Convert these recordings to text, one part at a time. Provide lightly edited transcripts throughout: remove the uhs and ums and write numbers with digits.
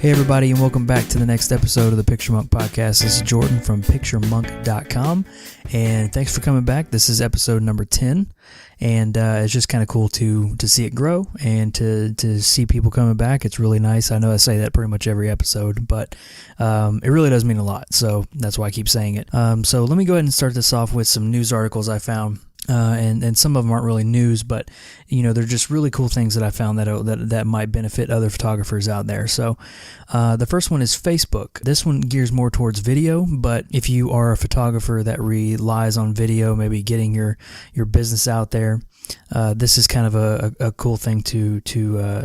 Hey everybody, and welcome back to the next episode of the PictureMonk podcast. This is Jordan from PictureMonk.com, and thanks for coming back. This is episode number 10, and it's just kind of cool to see it grow and to see people coming back. It's really nice. I know I say that pretty much every episode, but it really does mean a lot, so that's why I keep saying it. So let me go ahead and start this off with some news articles I found. And some of them aren't really news, but they're just really cool things that I found that might benefit other photographers out there. So the first one is Facebook. This one gears more towards video, but if you are a photographer that relies on video, maybe getting your business out there, this is kind of a cool thing to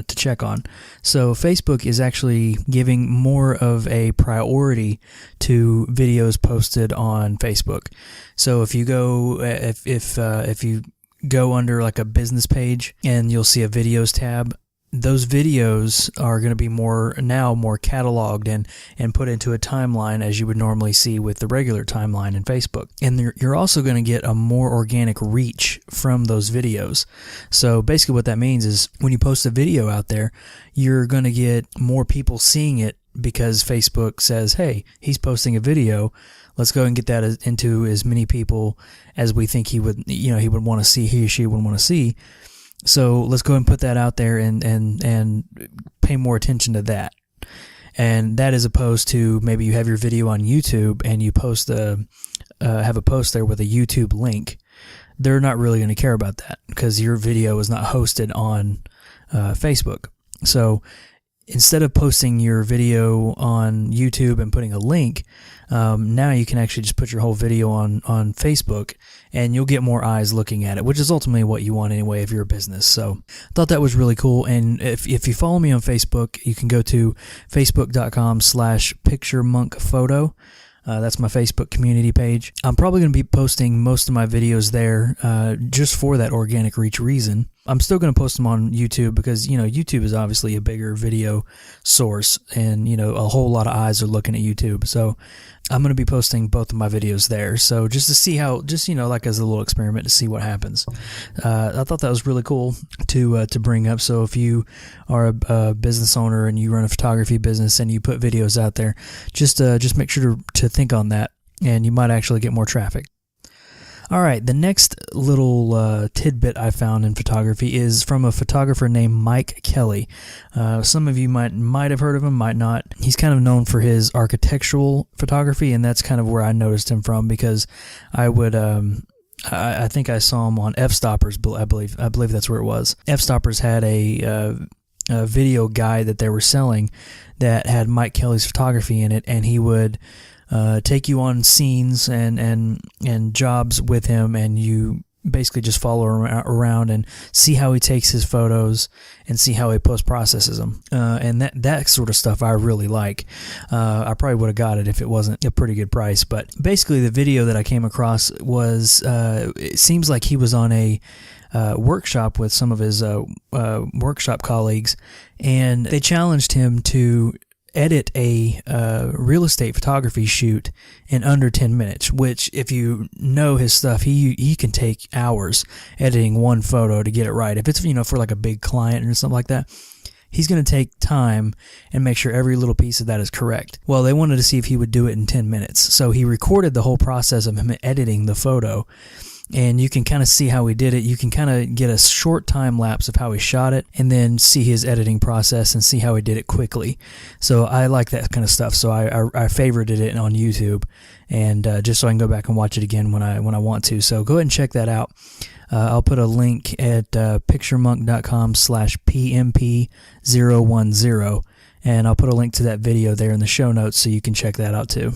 check on. So Facebook is actually giving more of a priority to videos posted on Facebook. So if you go if you go under like a business page and you'll see a videos tab, those videos are going to be more cataloged and put into a timeline as you would normally see with the regular timeline in Facebook. And you're also going to get a more organic reach from those videos. So basically what that means is when you post a video out there, you're going to get more people seeing it because Facebook says, hey, he's posting a video. Let's go and get that into as many people as we think he would want to see, he or she would want to see. So let's go and put that out there and pay more attention to that. And that as opposed to maybe you have your video on YouTube and you post have a post there with a YouTube link. They're not really going to care about that because your video is not hosted on Facebook. So instead of posting your video on YouTube and putting a link, now you can actually just put your whole video on Facebook and you'll get more eyes looking at it, which is ultimately what you want anyway if you're a business. So I thought that was really cool. And if you follow me on Facebook, you can go to facebook.com/PictureMonkPhoto. That's my Facebook community page. I'm probably going to be posting most of my videos there just for that organic reach reason. I'm still going to post them on YouTube because, YouTube is obviously a bigger video source and, a whole lot of eyes are looking at YouTube. So I'm going to be posting both of my videos there. So just to see how, like as a little experiment to see what happens. I thought that was really cool to bring up. So if you are a business owner and you run a photography business and you put videos out there, just make sure to think on that and you might actually get more traffic. All right, the next little tidbit I found in photography is from a photographer named Mike Kelley. Some of you might have heard of him, might not. He's kind of known for his architectural photography, and that's kind of where I noticed him from because I would I think I saw him on F-Stoppers, I believe that's where it was. F-Stoppers had a video guide that they were selling that had Mike Kelley's photography in it, and he would take you on scenes and jobs with him, and you basically just follow around and see how he takes his photos and see how he post-processes them. And that sort of stuff I really like. I probably would have got it if it wasn't a pretty good price. But basically the video that I came across was, it seems like he was on a workshop with some of his workshop colleagues, and they challenged him to edit a real estate photography shoot in under 10 minutes, which if you know his stuff, he can take hours editing one photo to get it right. If it's, for like a big client or something like that, he's going to take time and make sure every little piece of that is correct. Well, they wanted to see if he would do it in 10 minutes. So he recorded the whole process of him editing the photo. And you can kind of see how he did it. You can kind of get a short time lapse of how he shot it and then see his editing process and see how he did it quickly. So I like that kind of stuff. So I favorited it on YouTube, and just so I can go back and watch it again when I want to. So go ahead and check that out. I'll put a link at PictureMonk.com/PMP010, and I'll put a link to that video there in the show notes so you can check that out too.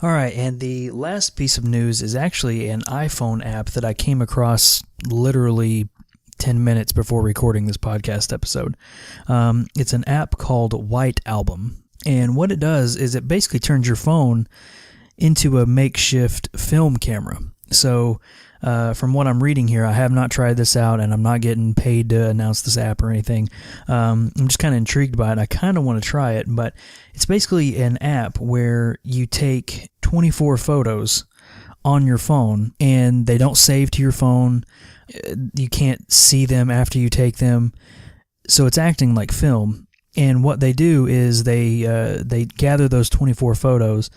All right, and the last piece of news is actually an iPhone app that I came across literally 10 minutes before recording this podcast episode. It's an app called White Album, and what it does is it basically turns your phone into a makeshift film camera. So from what I'm reading here, I have not tried this out, and I'm not getting paid to announce this app or anything. I'm just kind of intrigued by it. I kind of want to try it, but it's basically an app where you take 24 photos on your phone, and they don't save to your phone. You can't see them after you take them. So it's acting like film, And what they do is they gather those 24 photos,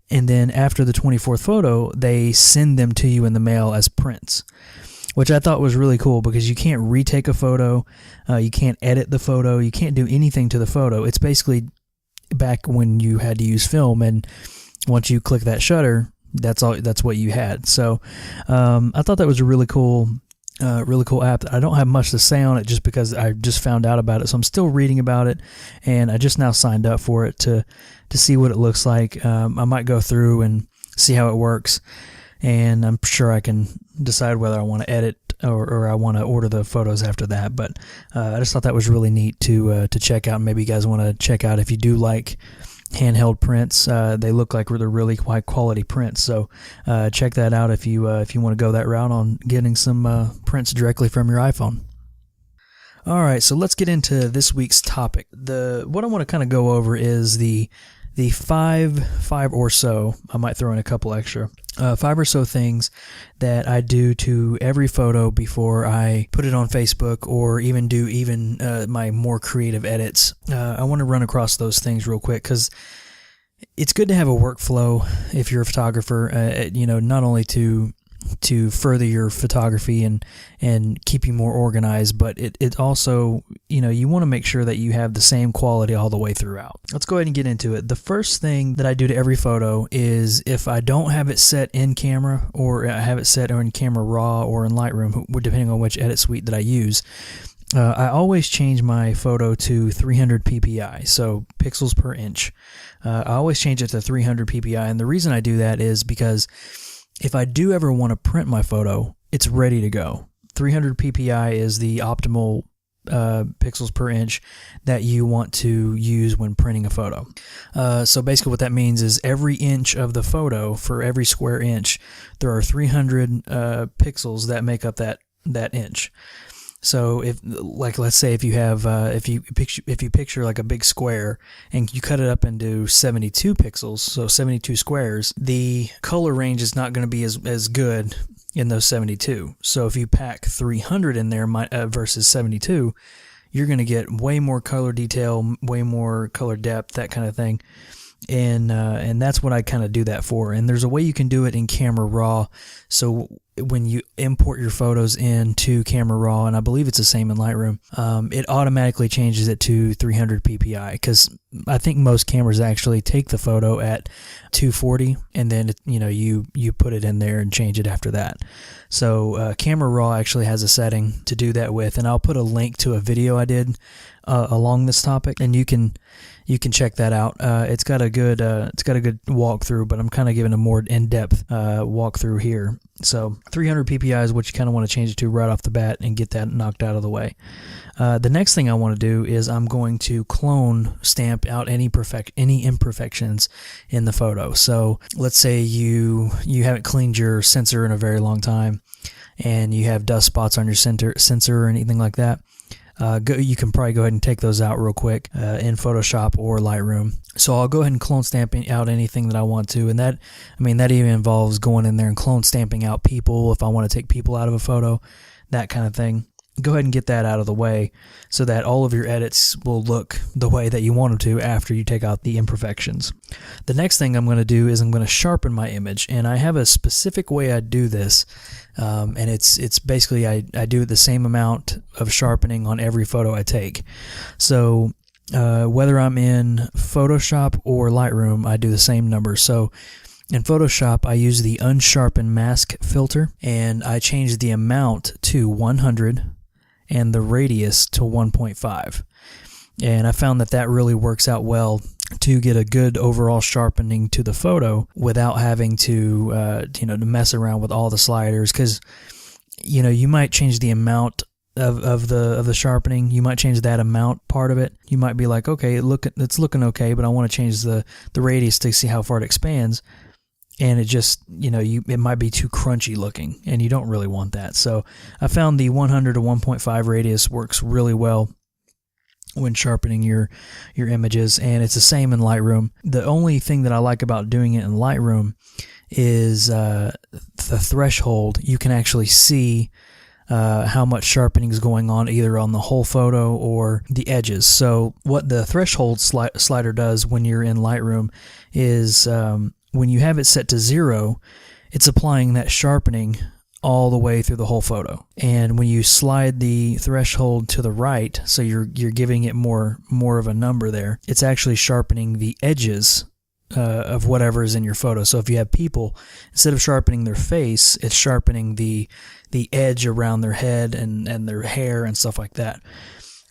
and then after the 24th photo, they send them to you in the mail as prints, which I thought was really cool because you can't retake a photo, you can't edit the photo, you can't do anything to the photo. It's basically back when you had to use film, and once you click that shutter, that's what you had. So I thought that was a really cool app. I don't have much to say on it just because I just found out about it, so I'm still reading about it, and I just now signed up for it to see what it looks like. I might go through and see how it works, and I'm sure I can decide whether I want to edit or I want to order the photos after that. But I just thought that was really neat to check out. Maybe you guys want to check out if you do like handheld prints. They look like they're really high quality prints, so check that out if you want to go that route on getting some prints directly from your iPhone. Alright, so let's get into this week's topic. What I want to kind of go over is the five or so, I might throw in a couple extra, 5 or so things that I do to every photo before I put it on Facebook, or even do my more creative edits. I want to run across those things real quick because it's good to have a workflow if you're a photographer, not only to further your photography and keep you more organized, but it also, you want to make sure that you have the same quality all the way throughout. Let's go ahead and get into it. The first thing that I do to every photo is, if I don't have it set in camera, or I have it set in Camera Raw or in Lightroom, depending on which edit suite that I use, I always change my photo to 300 ppi, so pixels per inch. I always change it to 300 ppi, and the reason I do that is because if I do ever want to print my photo, it's ready to go. 300 ppi is the optimal pixels per inch that you want to use when printing a photo. So basically what that means is every inch of the photo, for every square inch, there are 300 pixels that make up that inch. So let's say if you have if you picture like a big square and you cut it up into 72 pixels, so 72 squares, the color range is not going to be as good in those 72. So if you pack 300 in there versus 72, you're going to get way more color detail, way more color depth, that kind of thing. And that's what I kind of do that for. And there's a way you can do it in Camera Raw. So when you import your photos into Camera Raw, and I believe it's the same in Lightroom, it automatically changes it to 300 ppi, because I think most cameras actually take the photo at 240, and then you put it in there and change it after that. So Camera Raw actually has a setting to do that with, and I'll put a link to a video I did along this topic, and you can check that out. It's got a good walkthrough, but I'm kind of giving a more in-depth walkthrough here. So 300 ppi is what you kind of want to change it to right off the bat and get that knocked out of the way. The next thing I want to do is I'm going to clone stamp out any imperfections in the photo. So let's say you haven't cleaned your sensor in a very long time, and you have dust spots on your sensor or anything like that. You can probably go ahead and take those out real quick in Photoshop or Lightroom. So I'll go ahead and clone stamp out anything that I want to, and that even involves going in there and clone stamping out people if I want to take people out of a photo, that kind of thing. Go ahead and get that out of the way so that all of your edits will look the way that you want them to after you take out the imperfections. The next thing I'm going to do is I'm going to sharpen my image, and I have a specific way I do this, and it's basically I do the same amount of sharpening on every photo I take. So whether I'm in Photoshop or Lightroom, I do the same number. So in Photoshop, I use the unsharpen mask filter, and I change the amount to 100 and the radius to 1.5. And I found that really works out well to get a good overall sharpening to the photo without having to to mess around with all the sliders, because you might change the amount of the sharpening. You might change that amount part of it. You might be like, okay, it's looking okay, but I want to change the radius to see how far it expands. And it just, it might be too crunchy looking, and you don't really want that. So I found the 100 to 1.5 radius works really well when sharpening your images, and it's the same in Lightroom. The only thing that I like about doing it in Lightroom is the threshold. You can actually see how much sharpening is going on either on the whole photo or the edges. So what the threshold slider does when you're in Lightroom is when you have it set to 0, it's applying that sharpening all the way through the whole photo. And when you slide the threshold to the right, so you're giving it more of a number there, it's actually sharpening the edges of whatever is in your photo. So if you have people, instead of sharpening their face, it's sharpening the edge around their head and their hair and stuff like that.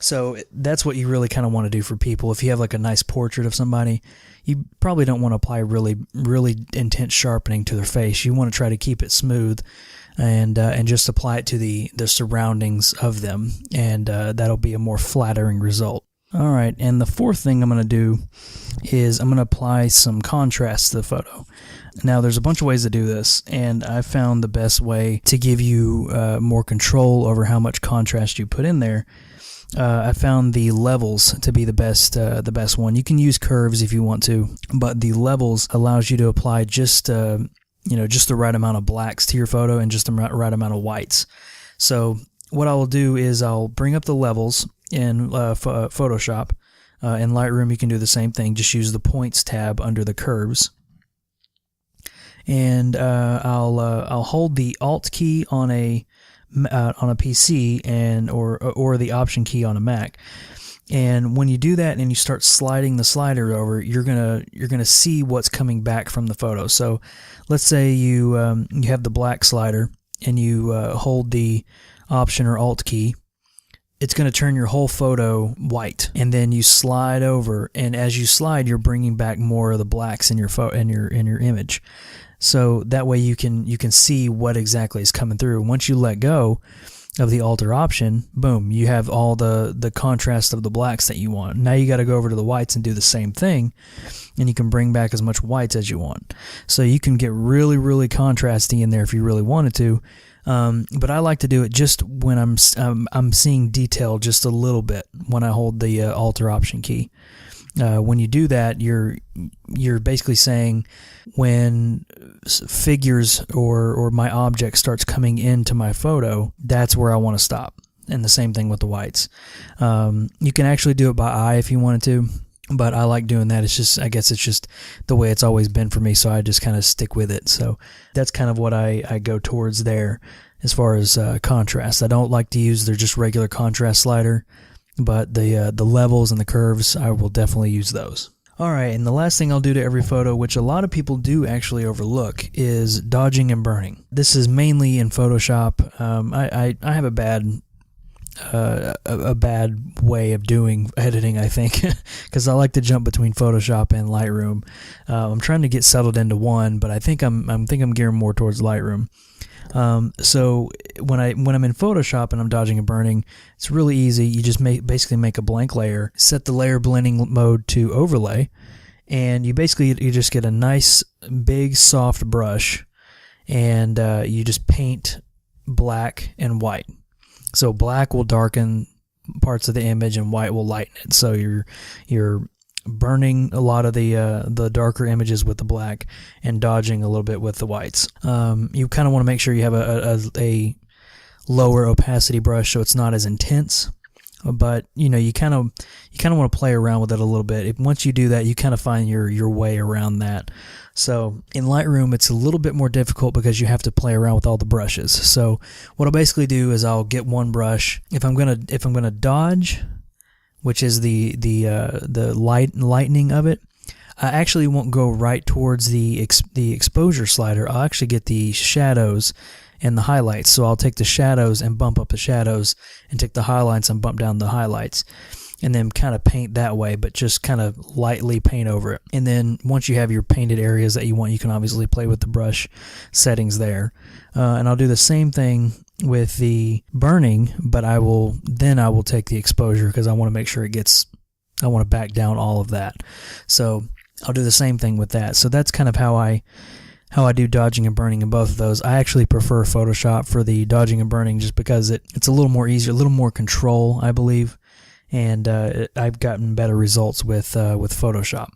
So that's what you really kind of want to do for people. If you have like a nice portrait of somebody, you probably don't want to apply really intense sharpening to their face. You want to try to keep it smooth and just apply it to the surroundings of them, and that'll be a more flattering result. All right, and the fourth thing I'm going to do is I'm going to apply some contrast to the photo. Now, there's a bunch of ways to do this, and I found the best way to give you more control over how much contrast you put in there. I found the levels to be the best one. You can use curves if you want to, but the levels allows you to apply just the right amount of blacks to your photo and just the right amount of whites. So what I will do is I'll bring up the levels in Photoshop. In Lightroom, you can do the same thing. Just use the points tab under the curves, and I'll hold the Alt key on a PC or the Option key on a Mac. And when you do that and you start sliding the slider over, you're gonna see what's coming back from the photo. So let's say you have the black slider and you hold the Option or Alt key. It's going to turn your whole photo white, and then you slide over, and as you slide, you're bringing back more of the blacks in your image. So that way you can see what exactly is coming through. Once you let go of the Alt or Option, boom, you have all the contrast of the blacks that you want. Now you got to go over to the whites and do the same thing, and you can bring back as much whites as you want. So you can get really contrasty in there if you really wanted to. But I like to do it just when I'm seeing detail just a little bit when I hold the Alt or Option key. When you do that, you're basically saying when figures or my object starts coming into my photo, that's where I want to stop. And the same thing with the whites. You can actually do it by eye if you wanted to, but I like doing that. I guess it's just the way it's always been for me, so I just kind of stick with it. So that's kind of what I go towards there as far as contrast. I don't like to use their just regular contrast slider, but the levels and the curves, I will definitely use those. Alright, and the last thing I'll do to every photo, which a lot of people do actually overlook, is dodging and burning. This is mainly in Photoshop. I have a bad way of doing editing, I think, because I like to jump between Photoshop and Lightroom. I'm trying to get settled into one, but I think I'm gearing more towards Lightroom. So when I'm in Photoshop and I'm dodging and burning, it's really easy. You just basically make a blank layer, set the layer blending mode to overlay, and you just get a nice big soft brush, and you just paint black and white. So black will darken parts of the image and white will lighten it. So you're burning a lot of the darker images with the black and dodging a little bit with the whites. You kind of want to make sure you have a lower opacity brush so it's not as intense, but you kind of want to play around with it a little bit. Once you do that, you kind of find your way around that. So in Lightroom, it's a little bit more difficult because you have to play around with all the brushes. So what I'll basically do is I'll get one brush. If I'm gonna dodge, which is the lightening of it, I actually won't go right towards the exposure slider. I'll actually get the shadows and the highlights. So I'll take the shadows and bump up the shadows, and take the highlights and bump down the highlights, and then kind of paint that way, but just kind of lightly paint over it. And then once you have your painted areas that you want, you can obviously play with the brush settings there. And I'll do the same thing with the burning, but I will take the exposure because I want to make sure I want to back down all of that. So I'll do the same thing with that. So that's kind of how I do dodging and burning in both of those. I actually prefer Photoshop for the dodging and burning just because it's a little more easier, a little more control, I believe. And I've gotten better results with Photoshop.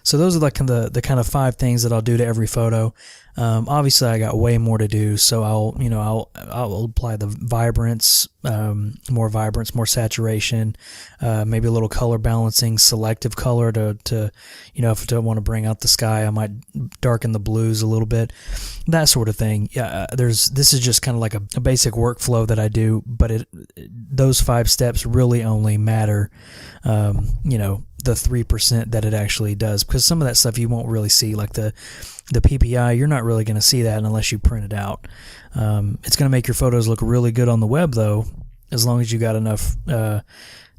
So those are the kind of 5 things that I'll do to every photo. Obviously, I got way more to do, so I'll apply the vibrance, more saturation, maybe a little color balancing, selective color to if I don't want to bring out the sky, I might darken the blues a little bit, that sort of thing. Yeah, this is just kind of like a basic workflow that I do, but those 5 steps really only matter, the 3% that it actually does, because some of that stuff you won't really see, like the PPI, you're not really going to see that unless you print it out. It's going to make your photos look really good on the web, though, as long as you got enough,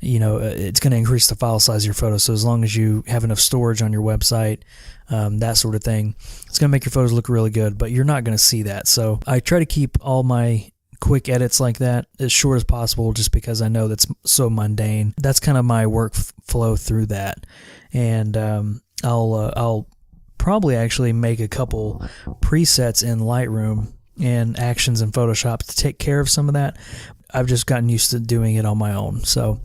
it's going to increase the file size of your photos. So as long as you have enough storage on your website, that sort of thing, it's going to make your photos look really good, but you're not going to see that. So I try to keep all my quick edits like that as short as possible, just because I know that's so mundane. That's kind of my workflow through that. And I'll probably actually make a couple presets in Lightroom and actions in Photoshop to take care of some of that. I've just gotten used to doing it on my own. So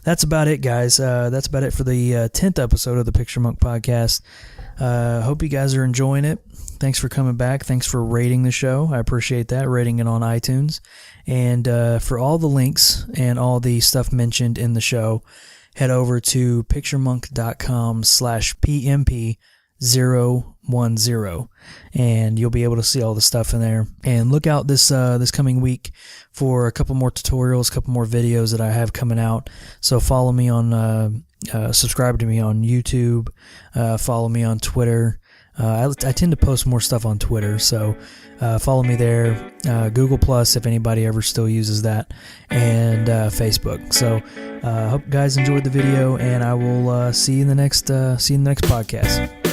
that's about it, guys. That's about it for the 10th episode of the PictureMonk podcast. Hope you guys are enjoying it. Thanks for coming back. Thanks for rating the show. I appreciate that, rating it on iTunes. And for all the links and all the stuff mentioned in the show, head over to PictureMonk.com/PMP010, and you'll be able to see all the stuff in there. And look out this coming week for a couple more tutorials, a couple more videos that I have coming out. So follow me on, subscribe to me on YouTube, follow me on Twitter. I tend to post more stuff on Twitter, so follow me there. Google Plus, if anybody ever still uses that, and Facebook. So hope you guys enjoyed the video, and I will see you in the next podcast.